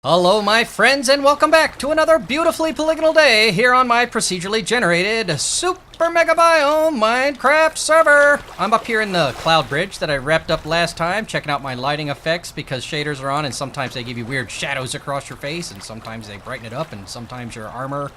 Hello my friends and welcome back to another beautifully polygonal day here on my procedurally generated Super Mega Biome Minecraft server. I'm up here in the cloud bridge that I wrapped up last time, checking out my lighting effects because shaders are on and sometimes they give you weird shadows across your face and sometimes they brighten it up and sometimes your armor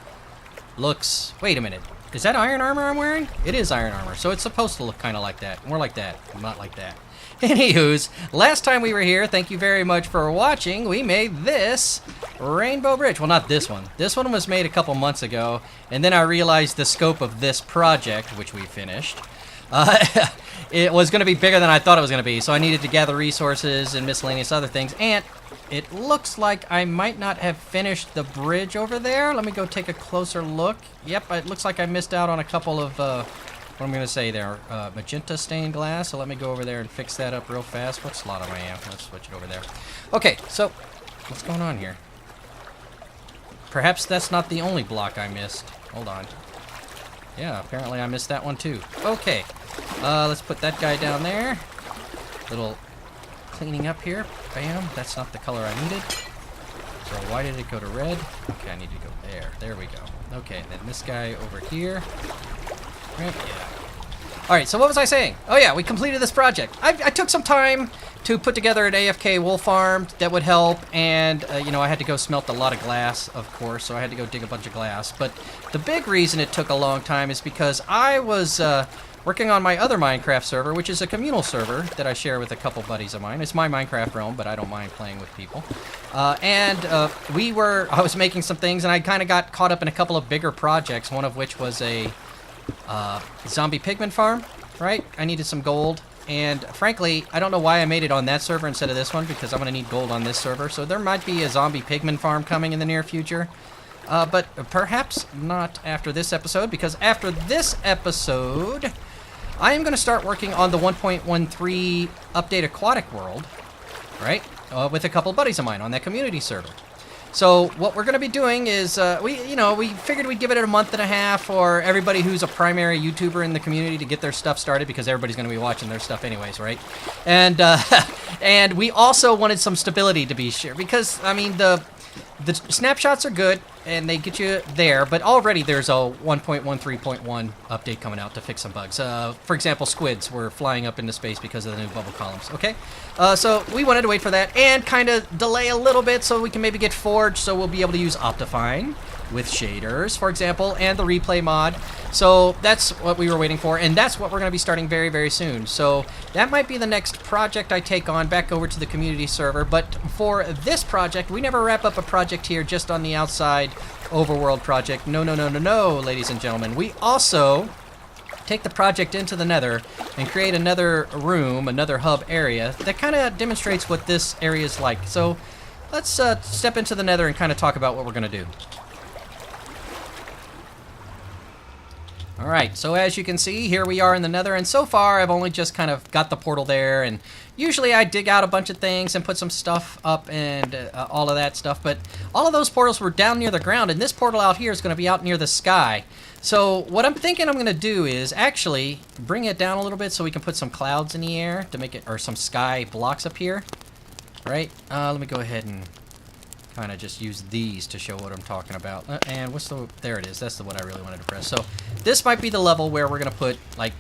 looks... Wait a minute, is that iron armor I'm wearing? It is iron armor, so it's supposed to look kind of like that. More like that, not like that. Anywho's, last time we were here, thank you very much for watching, we made this rainbow bridge. Well, not this one. This one was made a couple months ago, and then I realized the scope of this project, which we finished, it was going to be bigger than I thought it was going to be, so I needed to gather resources and miscellaneous other things, and it looks like I might not have finished the bridge over there. Let me go take a closer look. Yep, it looks like I missed out on a couple of... what I'm going to say there, magenta stained glass, so let me go over there and fix that up real fast. What slot am I in? Let's switch it over there. Okay, so, what's going on here? Perhaps that's not the only block I missed. Hold on. Yeah, apparently I missed that one too. Okay, let's put that guy down there. Little cleaning up here. Bam, that's not the color I needed. So why did it go to red? Okay, I need to go there. There we go. Okay, and then this guy over here. Right, yeah. Alright, so what was I saying? Oh yeah, we completed this project. I took some time to put together an AFK wool farm that would help, and, you know, I had to go smelt a lot of glass, of course, so I had to go dig a bunch of glass. But the big reason it took a long time is because I was working on my other Minecraft server, which is a communal server that I share with a couple buddies of mine. It's my Minecraft realm, but I don't mind playing with people. I was making some things, and I kind of got caught up in a couple of bigger projects, one of which was a... zombie pigman farm, right? I needed some gold, and frankly, I don't know why I made it on that server instead of this one, because I'm going to need gold on this server, so there might be a zombie pigman farm coming in the near future, but perhaps not after this episode, because after this episode, I am going to start working on the 1.13 update Aquatic World, right? With a couple buddies of mine on that community server. So what we're going to be doing is, we figured we'd give it a month and a half for everybody who's a primary YouTuber in the community to get their stuff started, because everybody's going to be watching their stuff anyways, right? And and we also wanted some stability to be sure, because, I mean, the snapshots are good, and they get you there, but already there's a 1.13.1 update coming out to fix some bugs. For example, squids were flying up into space because of the new bubble columns, okay? So we wanted to wait for that and kind of delay a little bit so we can maybe get Forge, so we'll be able to use Optifine with shaders, for example, and the replay mod. So that's what we were waiting for, and that's what we're going to be starting very, very soon. So that might be the next project I take on back over to the community server, but for this project, we never wrap up a project here just on the outside overworld project. No, no, no, no, no, ladies and gentlemen. We also take the project into the nether and create another room, another hub area that kind of demonstrates what this area is like. So let's step into the nether and kind of talk about what we're going to do. Alright, so as you can see, here we are in the nether, and so far I've only just kind of got the portal there, and usually I dig out a bunch of things and put some stuff up and all of that stuff, but all of those portals were down near the ground, and this portal out here is going to be out near the sky. So what I'm thinking I'm going to do is actually bring it down a little bit so we can put some clouds in the air to make it, or some sky blocks up here, right? Let me go ahead and kind of just use these to show what I'm talking about. And what's the... There it is. That's the one I really wanted to press. So this might be the level where we're going to put, like,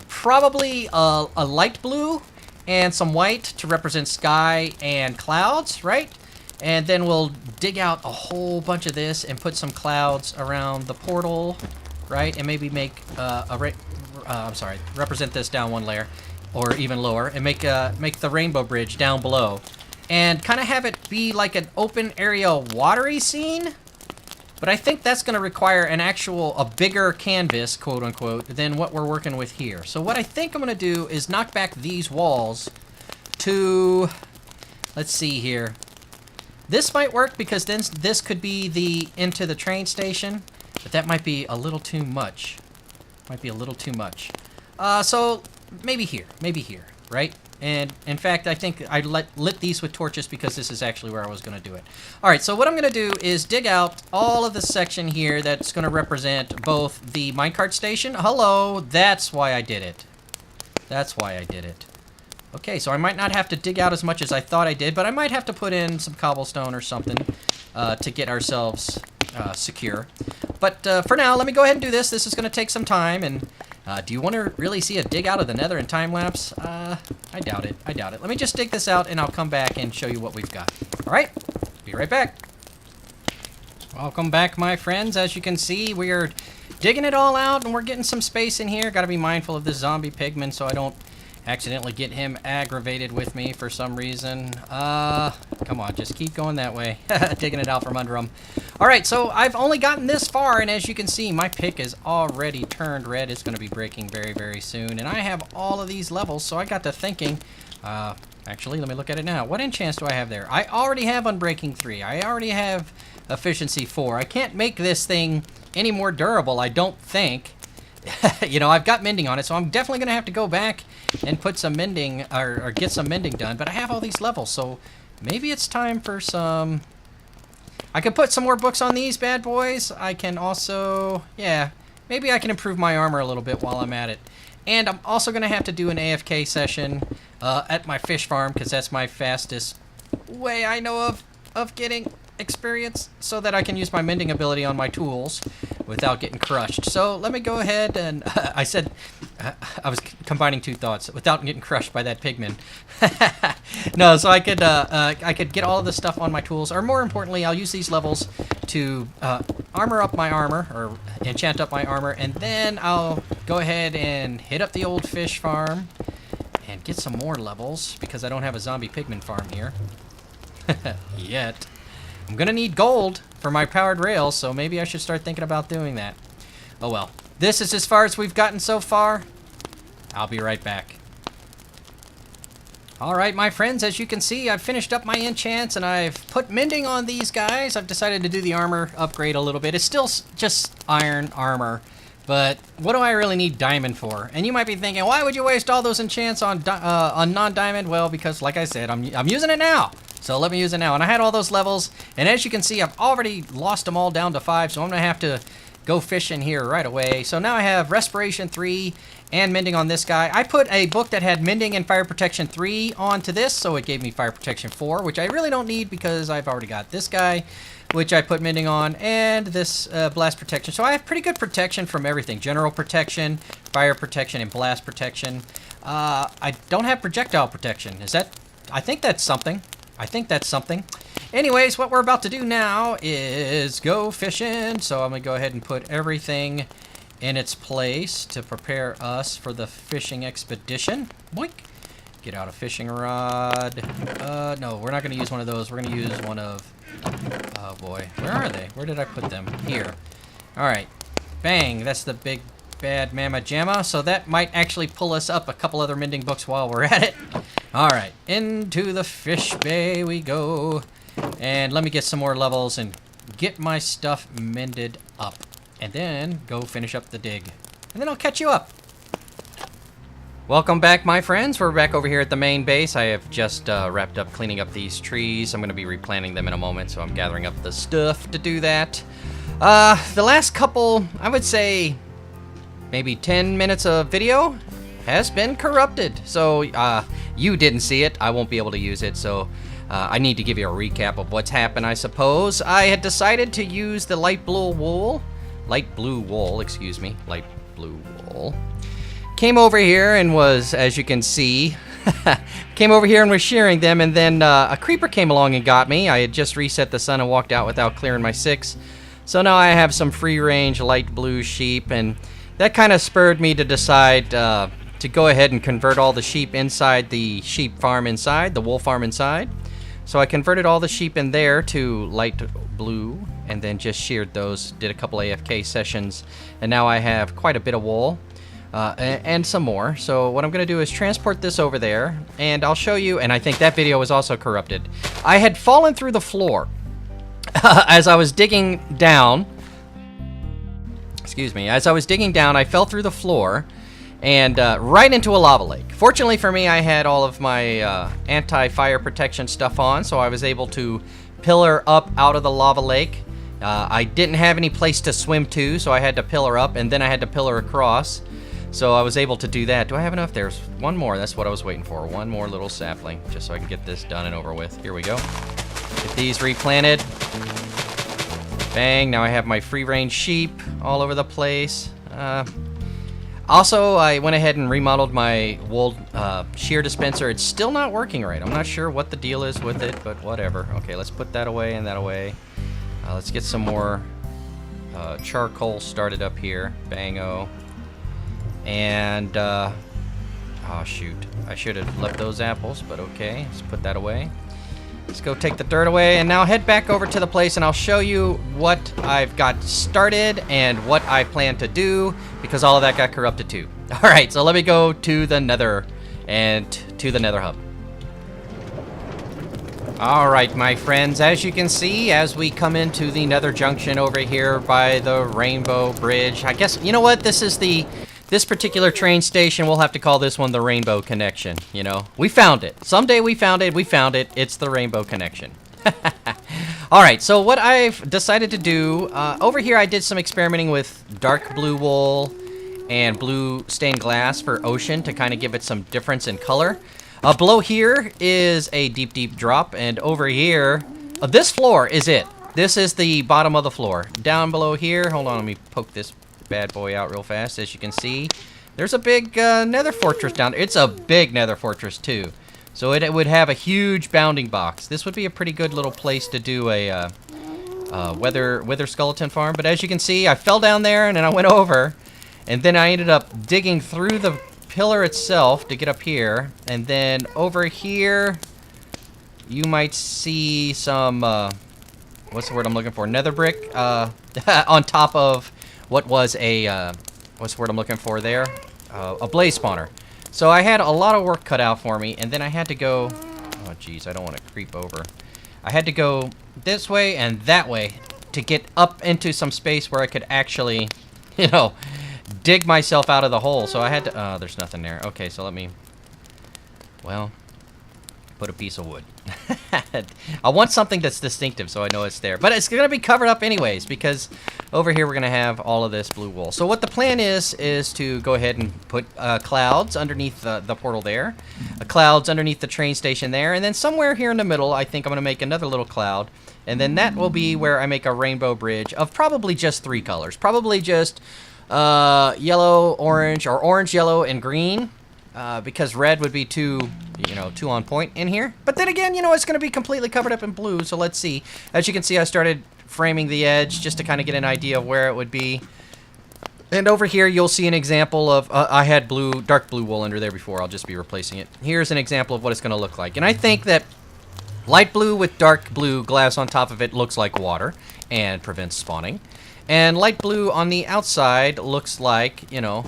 probably a light blue and some white to represent sky and clouds, right? And then we'll dig out a whole bunch of this and put some clouds around the portal, right? And maybe make represent this down one layer or even lower, and make the rainbow bridge down below. And kind of have it be like an open area watery scene. But I think that's going to require a bigger canvas, quote unquote, than what we're working with here. So what I think I'm going to do is knock back these walls to, let's see here. This might work because then this could be into the train station, but that might be a little too much. Might be a little too much. So maybe here, right? And in fact, I think I lit these with torches because this is actually where I was going to do it. All right, so what I'm going to do is dig out all of the section here that's going to represent both the minecart station. Hello, that's why I did it. That's why I did it. Okay, so I might not have to dig out as much as I thought I did, but I might have to put in some cobblestone or something to get ourselves secure. But for now, let me go ahead and do this. This is going to take some time, and do you want to really see a dig out of the nether in time-lapse? I doubt it. I doubt it. Let me just dig this out, and I'll come back and show you what we've got. All right? Be right back. Welcome back, my friends. As you can see, we are digging it all out, and we're getting some space in here. Got to be mindful of this zombie pigman so I don't accidentally get him aggravated with me for some reason. Come on, just keep going that way. Digging it out from under him. All right, so I've only gotten this far, and as you can see, my pick is already turned red. It's going to be breaking very, very soon, and I have all of these levels, so I got to thinking, actually, let me look at it now. What enchants do I have there? I already have Unbreaking 3. I already have Efficiency 4. I can't make this thing any more durable, I don't think. You know, I've got mending on it, so I'm definitely going to have to go back and put some mending, or get some mending done, but I have all these levels, so maybe it's time for some... I could put some more books on these bad boys. I can also, yeah, maybe I can improve my armor a little bit while I'm at it. And I'm also going to have to do an AFK session at my fish farm, because that's my fastest way I know of getting experience, so that I can use my mending ability on my tools without getting crushed. So let me go ahead and I said I was combining two thoughts, without getting crushed by that pigman. No, so I could get all of this stuff on my tools, or more importantly, I'll use these levels to armor up my armor, or enchant up my armor, and then I'll go ahead and hit up the old fish farm and get some more levels, because I don't have a zombie pigman farm here yet. I'm gonna need gold for my powered rails, so maybe I should start thinking about doing that. Oh well. This is as far as we've gotten so far. I'll be right back. Alright, my friends, as you can see, I've finished up my enchants, and I've put mending on these guys. I've decided to do the armor upgrade a little bit. It's still just iron armor, but what do I really need diamond for? And you might be thinking, why would you waste all those enchants on non-diamond? Well, because, like I said, I'm using it now. So let me use it now. And I had all those levels, and as you can see, I've already lost them all down to 5, so I'm going to have to go fishing here right away. So now I have Respiration 3 and Mending on this guy. I put a book that had Mending and Fire Protection 3 onto this, so it gave me Fire Protection 4, which I really don't need because I've already got this guy, which I put Mending on, and this Blast Protection. So I have pretty good protection from everything. General Protection, Fire Protection, and Blast Protection. I don't have Projectile Protection. Is that... I think that's something. I think that's something. Anyways, what we're about to do now is go fishing. So I'm going to go ahead and put everything in its place to prepare us for the fishing expedition. Boink. Get out a fishing rod. No, we're not going to use one of those. We're going to use one of... Oh boy. Where are they? Where did I put them? Here. Alright. Bang. That's the big bad mamma jamma. So that might actually pull us up a couple other mending books while we're at it. Alright, into the fish bay we go. And let me get some more levels and get my stuff mended up. And then go finish up the dig. And then I'll catch you up. Welcome back, my friends. We're back over here at the main base. I have just wrapped up cleaning up these trees. I'm going to be replanting them in a moment, so I'm gathering up the stuff to do that. The last couple, I would say, maybe 10 minutes of video has been corrupted. So you didn't see it. I won't be able to use it. So I need to give you a recap of what's happened, I suppose. I had decided to use the light blue wool. Came over here and was, as you can see, came over here and was shearing them. And then a creeper came along and got me. I had just reset the sun and walked out without clearing my 6. So now I have some free range light blue sheep. And that kind of spurred me to decide to go ahead and convert all the sheep inside the sheep farm inside, the wool farm inside. So I converted all the sheep in there to light blue and then just sheared those, did a couple AFK sessions, and now I have quite a bit of wool and some more. So what I'm going to do is transport this over there, and I'll show you, and I think that video was also corrupted. I had fallen through the floor as I was digging down. Excuse me. As I was digging down, I fell through the floor and right into a lava lake. Fortunately for me, I had all of my anti-fire protection stuff on, so I was able to pillar up out of the lava lake. I didn't have any place to swim to, so I had to pillar up, and then I had to pillar across. So I was able to do that. Do I have enough? There's one more. That's what I was waiting for. One more little sapling, just so I can get this done and over with. Here we go. Get these replanted. Bang. Now I have my free-range sheep all over the place. Also, I went ahead and remodeled my wool shear dispenser. It's still not working right. I'm not sure what the deal is with it, but whatever. Okay, let's put that away and that away. Let's get some more charcoal started up here. Bang-o. And, oh shoot. I should have left those apples, but okay. Let's put that away. Let's go take the dirt away, and now head back over to the place, and I'll show you what I've got started and what I plan to do, because all of that got corrupted too. Alright, so let me go to the nether, and to the nether hub. Alright, my friends, as you can see, as we come into the nether junction over here by the Rainbow Bridge, I guess, you know what, this particular train station, we'll have to call this one the Rainbow Connection, you know. We found it. Someday we found it. It's the Rainbow Connection. Alright, so what I've decided to do, over here I did some experimenting with dark blue wool and blue stained glass for ocean to kind of give it some difference in color. Below here is a deep, deep drop, and over here, this floor is it. This is the bottom of the floor. Down below here, hold on, let me poke this bad boy out real fast. As you can see, there's a big nether fortress down there. It's a big nether fortress too, so it would have a huge bounding box. This would be a pretty good little place to do a wither skeleton farm. But as you can see, I fell down there and then I went over, and then I ended up digging through the pillar itself to get up here, and then over here you might see some what's the word I'm looking for, nether brick on top of what was a, what's the word I'm looking for there? A blaze spawner. So I had a lot of work cut out for me, and then I had to go, oh geez, I don't want to creep over. I had to go this way and that way to get up into some space where I could actually, you know, dig myself out of the hole. So I had to, oh, there's nothing there. Okay, so let me, well, put a piece of wood. I want something that's distinctive so I know it's there. But it's going to be covered up anyways, because over here we're going to have all of this blue wool. So what the plan is to go ahead and put clouds underneath the portal there. Clouds underneath the train station there. And then somewhere here in the middle, I think I'm going to make another little cloud. And then that will be where I make a rainbow bridge of probably just 3 colors. Probably just yellow, orange, or orange, yellow, and green. Because red would be too on point in here. But then again, you know, it's going to be completely covered up in blue, so let's see. As you can see, I started framing the edge just to kind of get an idea of where it would be. And over here, you'll see an example of, I had dark blue wool under there before. I'll just be replacing it. Here's an example of what it's going to look like. And I think that light blue with dark blue glass on top of it looks like water and prevents spawning. And light blue on the outside looks like, you know,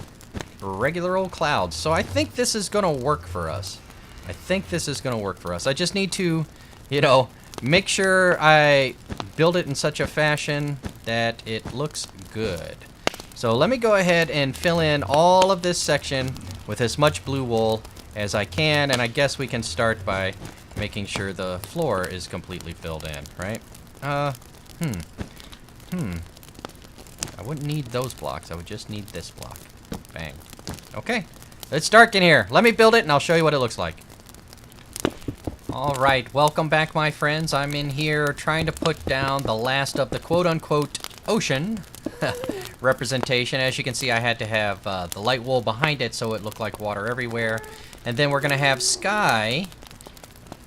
regular old clouds. So I think this is going to work for us. I just need to, you know, make sure I build it in such a fashion that it looks good. So let me go ahead and fill in all of this section with as much blue wool as I can, and I guess we can start by making sure the floor is completely filled in, right? I wouldn't need those blocks. I would just need this block. Bang. Okay. It's dark in here. Let me build it and I'll show you what it looks like. Alright, welcome back, my friends. I'm in here trying to put down the last of the quote-unquote ocean representation. As you can see, I had to have the light wool behind it so it looked like water everywhere. And then we're going to have sky,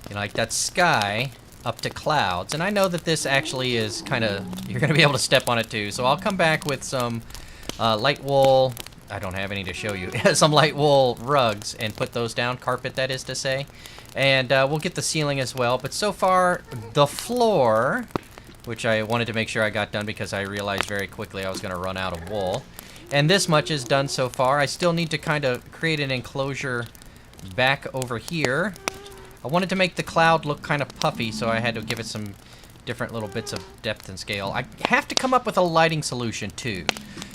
you know, like that sky, up to clouds. And I know that this actually is kind of, you're going to be able to step on it too. So I'll come back with some light wool. I don't have any to show you. Some light wool rugs and put those down, carpet that is to say. And we'll get the ceiling as well. But so far, the floor, which I wanted to make sure I got done because I realized very quickly I was going to run out of wool. And this much is done so far. I still need to kind of create an enclosure back over here. I wanted to make the cloud look kind of puffy, so I had to give it some different little bits of depth and scale. I have to come up with a lighting solution too.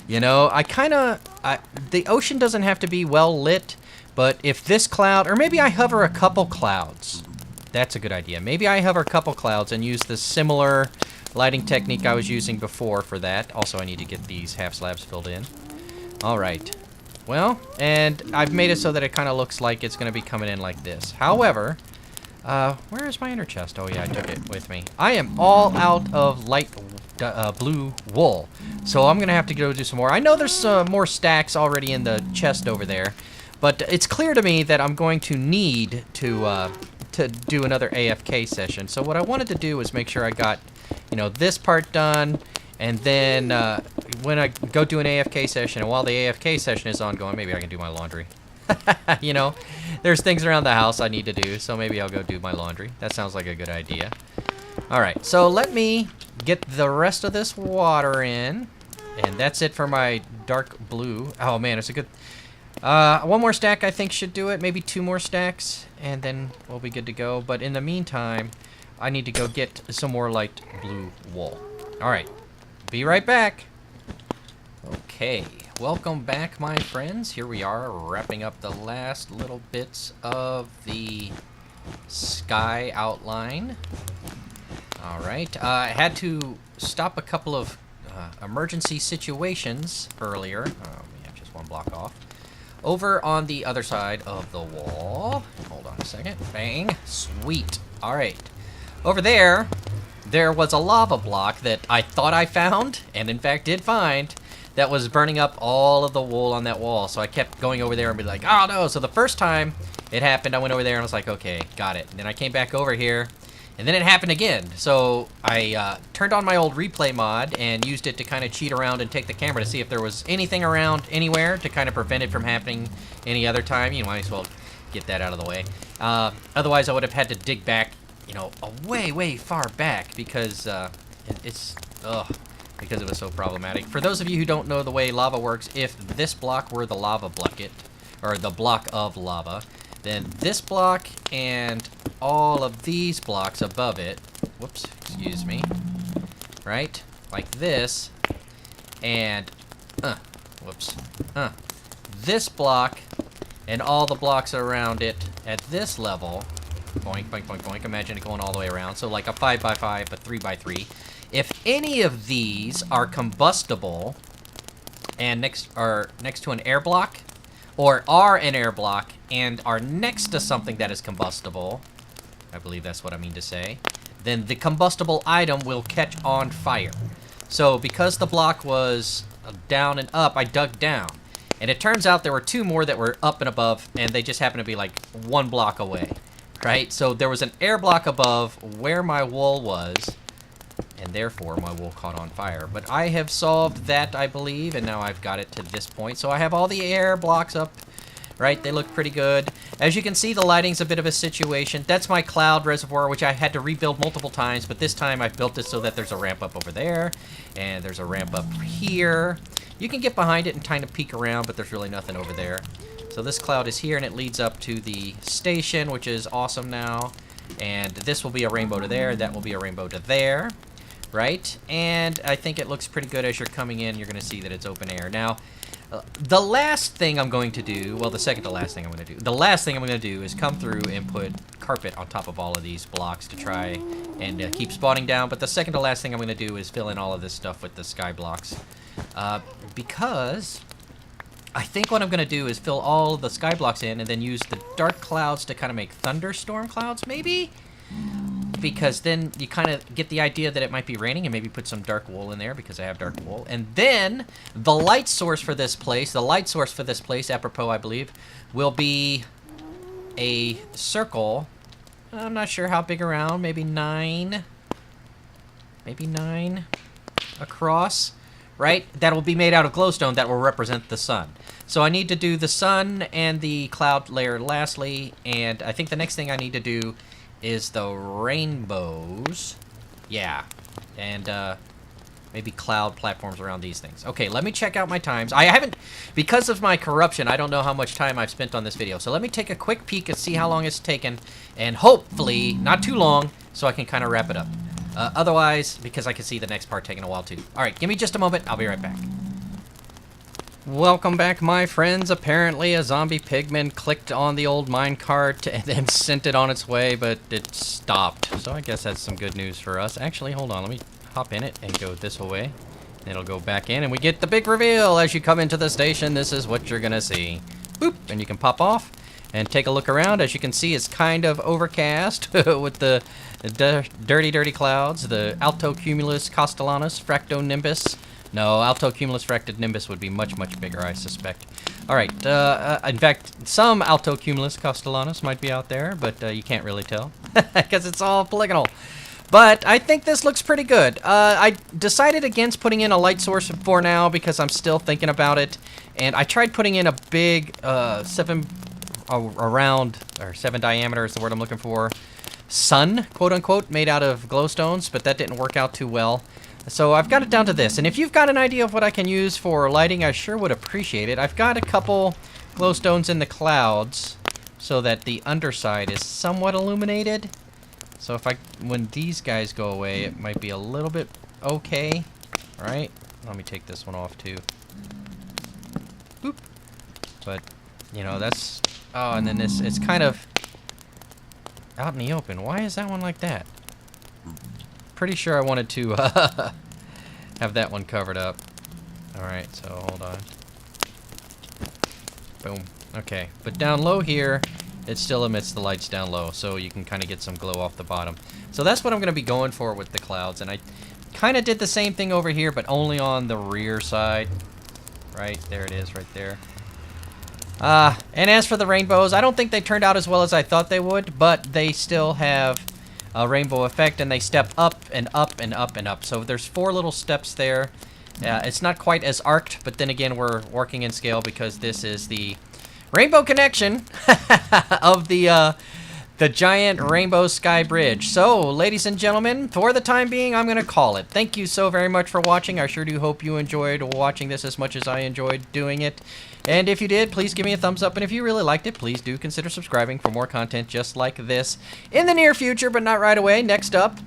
You know, the ocean doesn't have to be well lit, but if this cloud, or maybe I hover a couple clouds. That's a good idea. Maybe I hover a couple clouds and use the similar lighting technique I was using before for that. Also, I need to get these half slabs filled in. All right. Well, and I've made it so that it kind of looks like it's going to be coming in like this. However, where is my inner chest? Oh, yeah, I took it with me. I am all out of light blue wool, so I'm going to have to go do some more. I know there's more stacks already in the chest over there, but it's clear to me that I'm going to need to do another AFK session. So what I wanted to do was make sure I got, you know, this part done, and then when I go do an AFK session, and while the AFK session is ongoing, maybe I can do my laundry. You know, there's things around the house I need to do, so maybe I'll go do my laundry. That sounds like a good idea. Alright, so let me get the rest of this water in, and that's it for my dark blue. Oh man, it's a good... one more stack I think should do it, maybe 2 more stacks, and then we'll be good to go. But in the meantime, I need to go get some more light blue wool. Alright, be right back. Okay, welcome back, my friends. Here we are, wrapping up the last little bits of the sky outline. Alright, I had to stop a couple of emergency situations earlier. We have just one block off. Over on the other side of the wall. Hold on a second. Bang. Sweet. Alright. Over there, there was a lava block that I thought I found, and in fact did find, that was burning up all of the wool on that wall. So I kept going over there and be like, oh no. So the first time it happened, I went over there and I was like, okay, got it. And then I came back over here, and then it happened again. So I turned on my old replay mod and used it to kind of cheat around and take the camera to see if there was anything around anywhere to kind of prevent it from happening any other time. You know, might as well get that out of the way. Otherwise, I would have had to dig back, you know, way far back because because it was so problematic. For those of you who don't know the way lava works, if this block were the lava bucket, or the block of lava, then this block and all of these blocks above it, whoops, excuse me, right, like this, and, whoops, this block and all the blocks around it at this level, boink, boink, boink, boink, imagine it going all the way around, so like a 5x5, a 3x3, if any of these are combustible and next to an air block, or are an air block and are next to something that is combustible, I believe that's what I mean to say, then the combustible item will catch on fire. So because the block was down and up, I dug down. And it turns out there were 2 more that were up and above, and they just happened to be like 1 block away, right? So there was an air block above where my wool was, and therefore my wool caught on fire. But I have solved that, I believe, and now I've got it to this point. So I have all the air blocks up, right? They look pretty good. As you can see, the lighting's a bit of a situation. That's my cloud reservoir, which I had to rebuild multiple times, but this time I've built it so that there's a ramp up over there, and there's a ramp up here. You can get behind it and kind of peek around, but there's really nothing over there. So this cloud is here, and it leads up to the station, which is awesome now. And this will be a rainbow to there, that will be a rainbow to there. Right? And I think it looks pretty good as you're coming in. You're going to see that it's open air. Now, the last thing I'm going to do, well, the second to last thing I'm going to do, the last thing I'm going to do is come through and put carpet on top of all of these blocks to try and keep spawning down. But the second to last thing I'm going to do is fill in all of this stuff with the sky blocks. Because I think what I'm going to do is fill all of the sky blocks in and then use the dark clouds to kind of make thunderstorm clouds, maybe? Because then you kind of get the idea that it might be raining, and maybe put some dark wool in there because I have dark wool. And then the light source for this place, apropos, I believe, will be a circle. I'm not sure how big around, maybe 9 across, right? That will be made out of glowstone that will represent the sun. So I need to do the sun and the cloud layer lastly, and I think the next thing I need to do is the rainbows. Yeah. And maybe cloud platforms around these things. Okay, let me check out my times. I haven't, because of my corruption, I don't know how much time I've spent on this video. So let me take a quick peek and see how long it's taken. And hopefully, not too long, so I can kind of wrap it up. Otherwise, because I can see the next part taking a while too. Alright, give me just a moment. I'll be right back. Welcome back, my friends. Apparently a zombie pigman clicked on the old minecart and then sent it on its way, but it stopped. So I guess that's some good news for us. Actually, hold on. Let me hop in it and go this way. It'll go back in, and we get the big reveal as you come into the station. This is what you're gonna see. Boop, and you can pop off and take a look around. As you can see, it's kind of overcast with the dirty clouds. The Alto Cumulus Castellanus Fractonimbus. No, Alto Cumulus Fractonimbus would be much bigger, I suspect. All right. In fact, some Alto Cumulus Castellanus might be out there, but you can't really tell because it's all polygonal. But I think this looks pretty good. I decided against putting in a light source for now because I'm still thinking about it. And I tried putting in a big 7 diameter is the word I'm looking for, sun, quote unquote, made out of glowstones, but that didn't work out too well. So I've got it down to this. And if you've got an idea of what I can use for lighting, I sure would appreciate it. I've got a couple glowstones in the clouds so that the underside is somewhat illuminated. So when these guys go away, it might be a little bit okay. All right, let me take this one off too. Boop. But, you know, that's, oh, and then it's kind of out in the open. Why is that one like that? Pretty sure I wanted to have that one covered up. All right, so hold on. Boom. Okay, but down low here, it still emits the lights down low, so you can kind of get some glow off the bottom. So that's what I'm going to be going for with the clouds, and I kind of did the same thing over here, but only on the rear side. Right, there it is, right there. And as for the rainbows, I don't think they turned out as well as I thought they would, but they still have a rainbow effect, and they step up and up and up and up. So there's 4 little steps there. It's not quite as arced, but then again, we're working in scale because this is the Rainbow Connection of the giant Rainbow Sky Bridge. So, ladies and gentlemen, for the time being, I'm going to call it. Thank you so very much for watching. I sure do hope you enjoyed watching this as much as I enjoyed doing it. And if you did, please give me a thumbs up. And if you really liked it, please do consider subscribing for more content just like this in the near future, but not right away. Next up,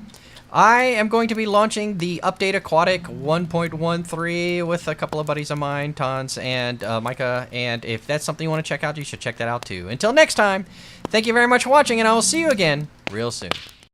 I am going to be launching the Update Aquatic 1.13 with a couple of buddies of mine, Tons and Micah, and if that's something you want to check out, you should check that out too. Until next time, thank you very much for watching, and I will see you again real soon.